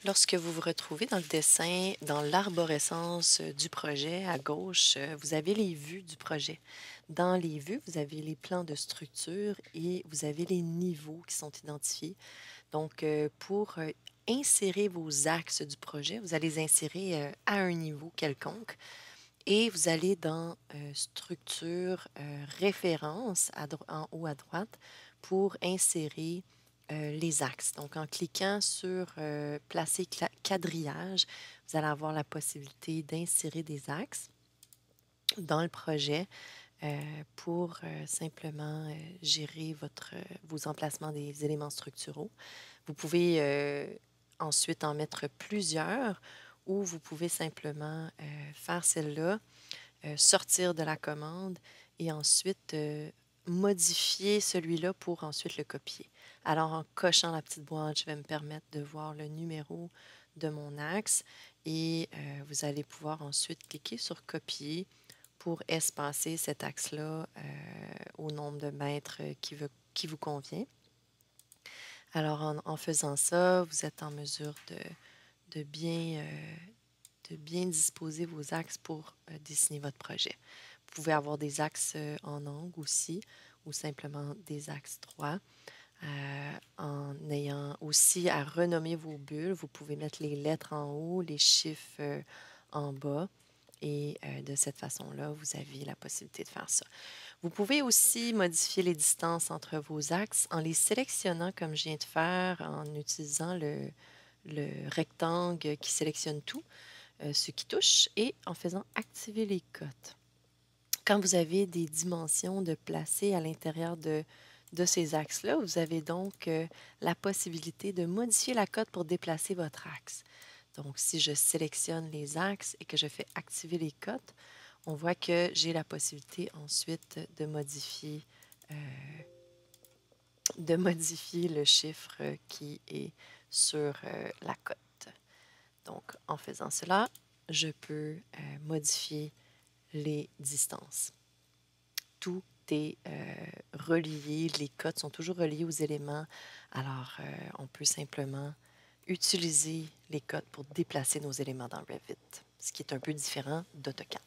Lorsque vous vous retrouvez dans le dessin, dans l'arborescence du projet, à gauche, vous avez les vues du projet. Dans les vues, vous avez les plans de structure et vous avez les niveaux qui sont identifiés. Donc, pour insérer vos axes du projet, vous allez les insérer à un niveau quelconque et vous allez dans structure, référence en haut à droite pour insérer les axes. Donc, en cliquant sur placer quadrillage, vous allez avoir la possibilité d'insérer des axes dans le projet pour simplement gérer vos emplacements des éléments structuraux. Vous pouvez ensuite en mettre plusieurs ou vous pouvez simplement faire celle-là, sortir de la commande et ensuite modifier celui-là pour ensuite le copier. Alors, en cochant la petite boîte, je vais me permettre de voir le numéro de mon axe et vous allez pouvoir ensuite cliquer sur copier pour espacer cet axe-là au nombre de mètres qui vous convient. Alors, en faisant ça, vous êtes en mesure de bien, de bien disposer vos axes pour dessiner votre projet. Vous pouvez avoir des axes en angle aussi ou simplement des axes droits. En ayant aussi à renommer vos bulles, vous pouvez mettre les lettres en haut, les chiffres en bas. Et de cette façon-là, vous avez la possibilité de faire ça. Vous pouvez aussi modifier les distances entre vos axes en les sélectionnant comme je viens de faire, en utilisant le rectangle qui sélectionne tout, ce qui touche, et en faisant activer les cotes. Quand vous avez des dimensions de placer à l'intérieur de ces axes-là, vous avez donc la possibilité de modifier la cote pour déplacer votre axe. Donc, si je sélectionne les axes et que je fais activer les cotes, on voit que j'ai la possibilité ensuite euh, de modifier le chiffre qui est sur la cote. Donc, en faisant cela, je peux modifier les distances. Tout est relié, les cotes sont toujours reliées aux éléments. Alors, on peut simplement utiliser les cotes pour déplacer nos éléments dans Revit, ce qui est un peu différent d'AutoCAD.